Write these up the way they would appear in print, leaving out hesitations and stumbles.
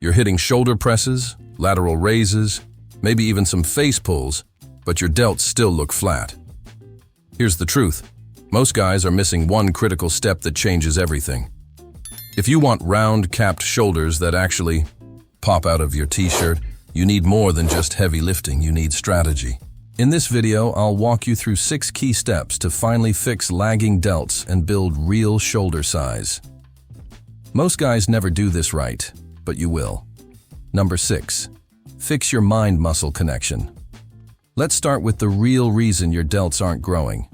You're hitting shoulder presses, lateral raises, maybe even some face pulls, but your delts still look flat. Here's the truth. Most guys are missing one critical step that changes everything. If you want round, capped shoulders that actually pop out of your t-shirt, you need more than just heavy lifting, you need strategy. In this video, I'll walk you through 6 key steps to finally fix lagging delts and build real shoulder size. Most guys never do this right, but you will. Number 6. Fix your mind-muscle connection. Let's start with the real reason your delts aren't growing.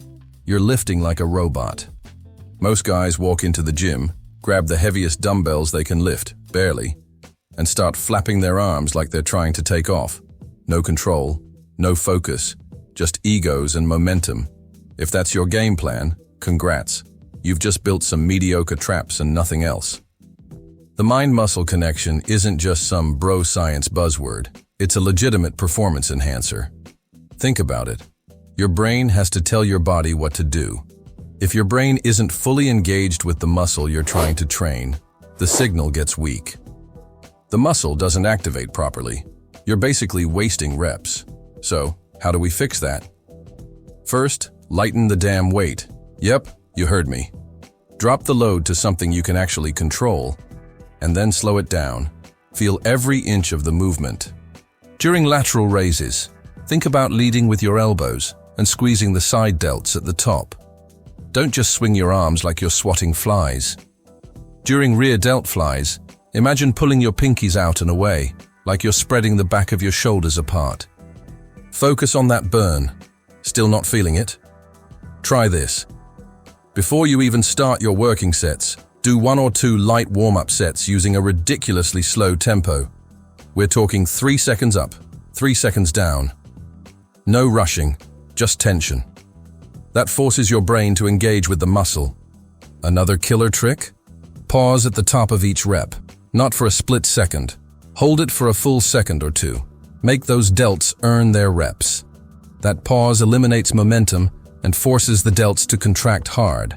You're lifting like a robot. Most guys walk into the gym, grab the heaviest dumbbells they can lift, barely, and start flapping their arms like they're trying to take off. No control, no focus, just egos and momentum. If that's your game plan, congrats. You've just built some mediocre traps and nothing else. The mind-muscle connection isn't just some bro science buzzword. It's a legitimate performance enhancer. Think about it. Your brain has to tell your body what to do. If your brain isn't fully engaged with the muscle you're trying to train, the signal gets weak. The muscle doesn't activate properly. You're basically wasting reps. So, how do we fix that? First, lighten the damn weight. Yep, you heard me. Drop the load to something you can actually control, and then slow it down. Feel every inch of the movement. During lateral raises, think about leading with your elbows and squeezing the side delts at the top. Don't just swing your arms like you're swatting flies. During rear delt flies, imagine pulling your pinkies out and away, like you're spreading the back of your shoulders apart. Focus on that burn. Still not feeling it? Try this. Before you even start your working sets, do 1 or 2 light warm-up sets using a ridiculously slow tempo. We're talking 3 seconds up, 3 seconds down. No rushing, just tension. That forces your brain to engage with the muscle. Another killer trick? Pause at the top of each rep, not for a split second. Hold it for a full second or 2. Make those delts earn their reps. That pause eliminates momentum and forces the delts to contract hard.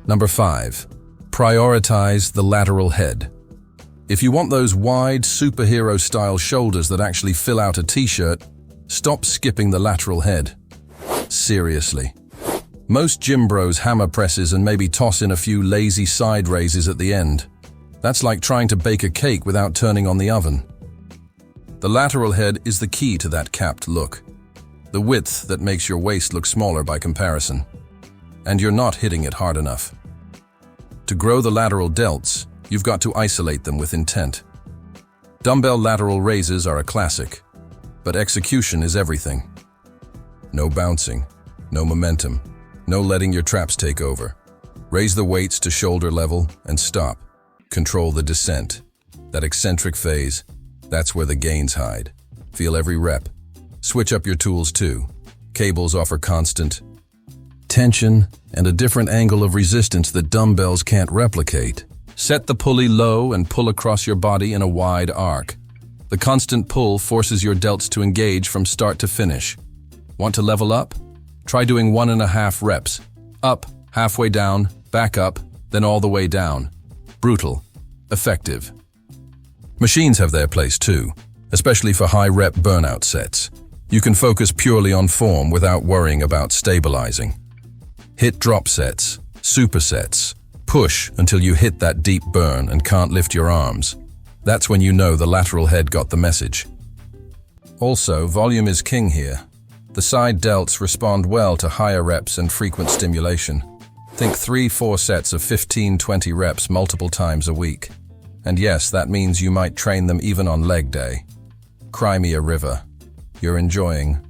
Number 5. Prioritize the lateral head. If you want those wide, superhero-style shoulders that actually fill out a t-shirt, stop skipping the lateral head. Seriously. Most gym bros hammer presses and maybe toss in a few lazy side raises at the end. That's like trying to bake a cake without turning on the oven. The lateral head is the key to that capped look. The width that makes your waist look smaller by comparison. And you're not hitting it hard enough. To grow the lateral delts, you've got to isolate them with intent. Dumbbell lateral raises are a classic, but execution is everything. No bouncing, no momentum, no letting your traps take over. Raise the weights to shoulder level and stop. Control the descent. That eccentric phase, that's where the gains hide. Feel every rep. Switch up your tools too. Cables offer constant tension and a different angle of resistance that dumbbells can't replicate. Set the pulley low and pull across your body in a wide arc. The constant pull forces your delts to engage from start to finish. Want to level up? Try doing 1.5 reps. Up, halfway down, back up, then all the way down. Brutal. Effective. Machines have their place too, especially for high-rep burnout sets. You can focus purely on form without worrying about stabilizing. Hit drop sets, supersets. Push until you hit that deep burn and can't lift your arms. That's when you know the lateral head got the message. Also, volume is king here. The side delts respond well to higher reps and frequent stimulation. Think 3-4 sets of 15-20 reps multiple times a week. And yes, that means you might train them even on leg day. Cry me a river. You're enjoying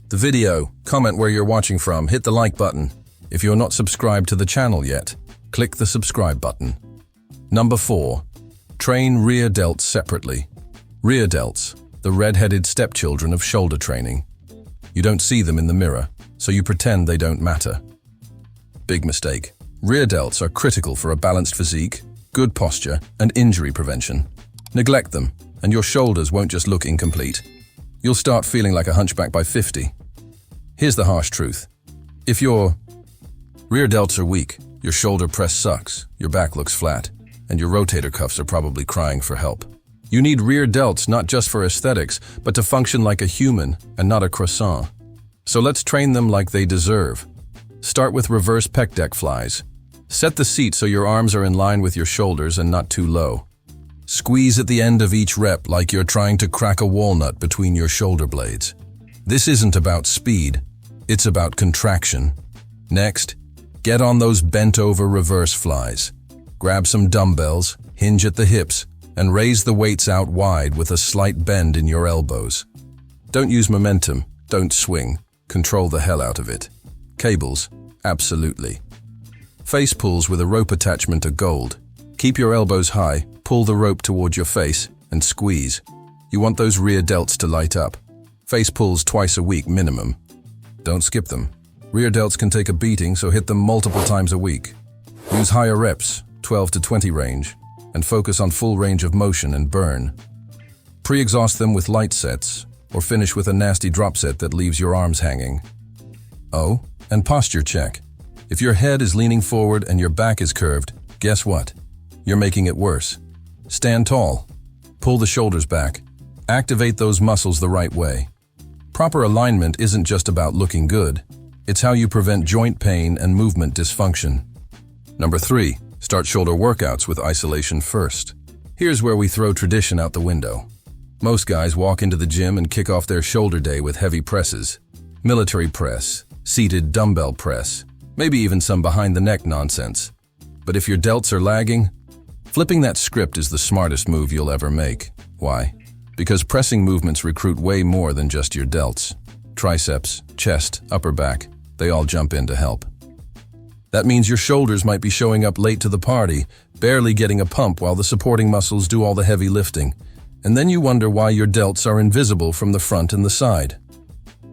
the video. Comment where you're watching from. Hit the like button. If you're not subscribed to the channel yet, click the subscribe button. Number 4. Train rear delts separately. Rear delts, the red-headed stepchildren of shoulder training. You don't see them in the mirror, so you pretend they don't matter. Big mistake. Rear delts are critical for a balanced physique, good posture, and injury prevention. Neglect them, and your shoulders won't just look incomplete. You'll start feeling like a hunchback by 50. Here's the harsh truth. If your rear delts are weak, your shoulder press sucks, your back looks flat, and your rotator cuffs are probably crying for help. You need rear delts not just for aesthetics, but to function like a human and not a croissant. So let's train them like they deserve. Start with reverse pec deck flies. Set the seat so your arms are in line with your shoulders and not too low. Squeeze at the end of each rep like you're trying to crack a walnut between your shoulder blades. This isn't about speed, it's about contraction. Next, get on those bent-over reverse flies. Grab some dumbbells, hinge at the hips, and raise the weights out wide with a slight bend in your elbows. Don't use momentum, don't swing, control the hell out of it. Cables, absolutely. Face pulls with a rope attachment are gold. Keep your elbows high, pull the rope toward your face, and squeeze. You want those rear delts to light up. Face pulls twice a week minimum. Don't skip them. Rear delts can take a beating, so hit them multiple times a week. Use higher reps, 12 to 20 range, and focus on full range of motion and burn. Pre-exhaust them with light sets, or finish with a nasty drop set that leaves your arms hanging. Oh, and posture check. If your head is leaning forward and your back is curved, guess what? You're making it worse. Stand tall. Pull the shoulders back. Activate those muscles the right way. Proper alignment isn't just about looking good. It's how you prevent joint pain and movement dysfunction. Number 3, start shoulder workouts with isolation first. Here's where we throw tradition out the window. Most guys walk into the gym and kick off their shoulder day with heavy presses. Military press, seated dumbbell press, maybe even some behind-the-neck nonsense. But if your delts are lagging, flipping that script is the smartest move you'll ever make. Why? Because pressing movements recruit way more than just your delts. Triceps, chest, upper back, they all jump in to help. That means your shoulders might be showing up late to the party, barely getting a pump while the supporting muscles do all the heavy lifting. And then you wonder why your delts are invisible from the front and the side.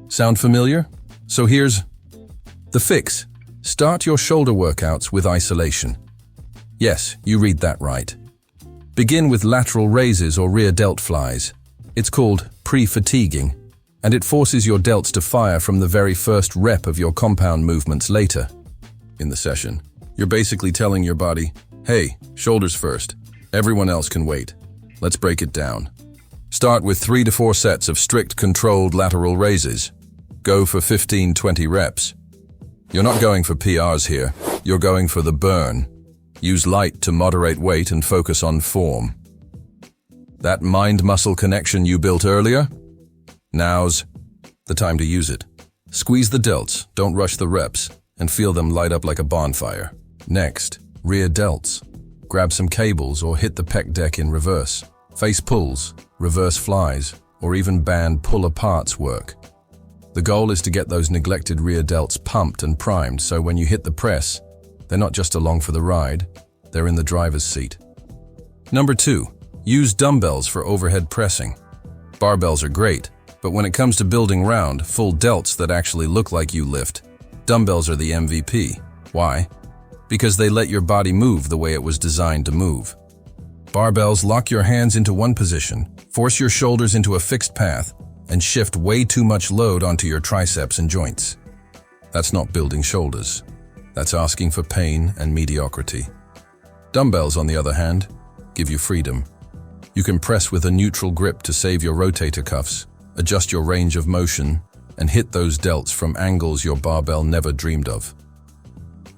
Sound familiar? So here's the fix. Start your shoulder workouts with isolation. Yes, you read that right. Begin with lateral raises or rear delt flies. It's called pre-fatiguing, and it forces your delts to fire from the very first rep of your compound movements later. In the session, you're basically telling your body, hey, shoulders first. Everyone else can wait. Let's break it down. Start with 3 to 4 sets of strict controlled lateral raises. Go for 15-20 reps. You're not going for PRs here. You're going for the burn. Use light to moderate weight and focus on form. That mind-muscle connection you built earlier? Now's the time to use it. Squeeze the delts, don't rush the reps, and feel them light up like a bonfire. Next, rear delts. Grab some cables or hit the pec deck in reverse. Face pulls, reverse flies, or even band pull-aparts work. The goal is to get those neglected rear delts pumped and primed so when you hit the press, they're not just along for the ride, they're in the driver's seat. Number 2, use dumbbells for overhead pressing. Barbells are great, but when it comes to building round, full delts that actually look like you lift, dumbbells are the MVP. Why? Because they let your body move the way it was designed to move. Barbells lock your hands into one position, force your shoulders into a fixed path, and shift way too much load onto your triceps and joints. That's not building shoulders. That's asking for pain and mediocrity. Dumbbells, on the other hand, give you freedom. You can press with a neutral grip to save your rotator cuffs, adjust your range of motion, and hit those delts from angles your barbell never dreamed of.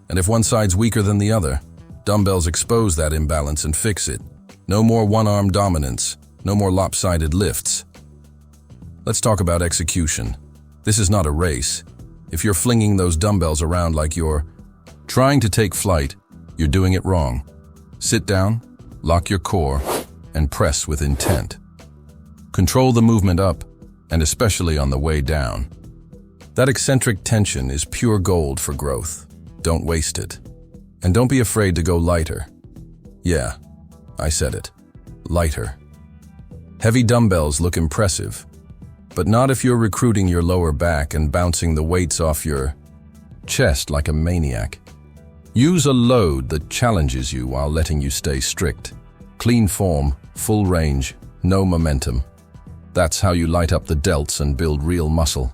And if one side's weaker than the other, dumbbells expose that imbalance and fix it. No more one-arm dominance, no more lopsided lifts. Let's talk about execution. This is not a race. If you're flinging those dumbbells around like you're trying to take flight, you're doing it wrong. Sit down, lock your core, and press with intent. Control the movement up, and especially on the way down. That eccentric tension is pure gold for growth. Don't waste it. And don't be afraid to go lighter. Yeah, I said it. Lighter. Heavy dumbbells look impressive, but not if you're recruiting your lower back and bouncing the weights off your chest like a maniac. Use a load that challenges you while letting you stay strict. Clean form, full range, no momentum. That's how you light up the delts and build real muscle.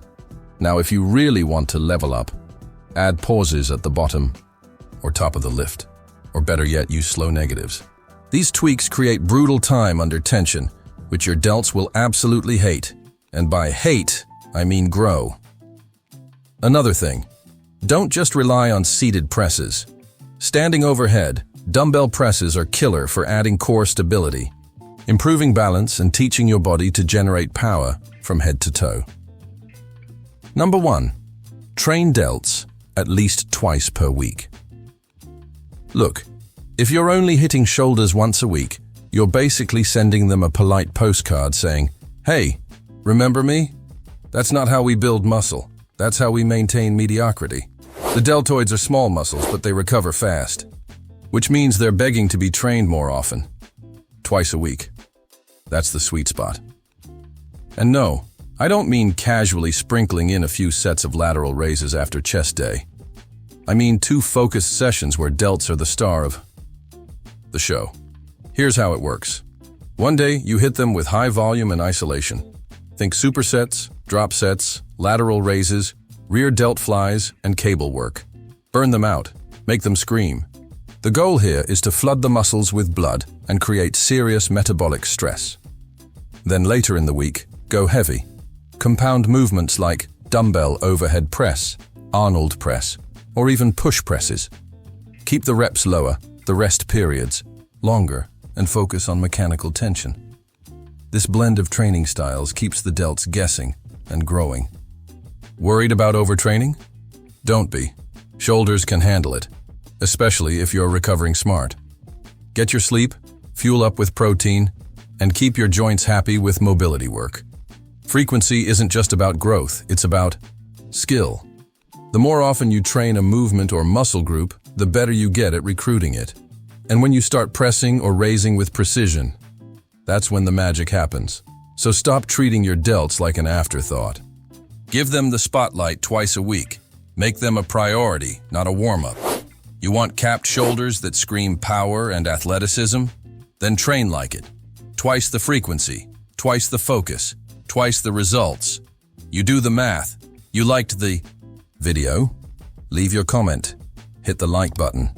Now, if you really want to level up, add pauses at the bottom or top of the lift, or better yet, use slow negatives. These tweaks create brutal time under tension, which your delts will absolutely hate. And by hate, I mean grow. Another thing, don't just rely on seated presses. Standing overhead, dumbbell presses are killer for adding core stability, improving balance and teaching your body to generate power from head to toe. Number 1. Train delts at least twice per week. Look, if you're only hitting shoulders once a week, you're basically sending them a polite postcard saying, "Hey, remember me? That's not how we build muscle. That's how we maintain mediocrity." The deltoids are small muscles, but they recover fast, which means they're begging to be trained more often. Twice a week. That's the sweet spot. And no, I don't mean casually sprinkling in a few sets of lateral raises after chest day. I mean 2 focused sessions where delts are the star of the show. Here's how it works. One day, you hit them with high volume and isolation. Think supersets, drop sets, lateral raises, rear delt flies, and cable work. Burn them out. Make them scream. The goal here is to flood the muscles with blood and create serious metabolic stress. Then later in the week, go heavy. Compound movements like dumbbell overhead press, Arnold press, or even push presses. Keep the reps lower, the rest periods longer, and focus on mechanical tension. This blend of training styles keeps the delts guessing and growing. Worried about overtraining? Don't be. Shoulders can handle it, especially if you're recovering smart. Get your sleep, fuel up with protein, and keep your joints happy with mobility work. Frequency isn't just about growth, it's about skill. The more often you train a movement or muscle group, the better you get at recruiting it. And when you start pressing or raising with precision, that's when the magic happens. So stop treating your delts like an afterthought. Give them the spotlight twice a week. Make them a priority, not a warm-up. You want capped shoulders that scream power and athleticism? Then train like it. Twice the frequency, twice the focus, twice the results. You do the math. You liked the video? Leave your comment. Hit the like button.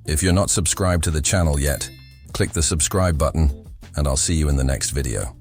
If you're not subscribed to the channel yet, click the subscribe button, and I'll see you in the next video.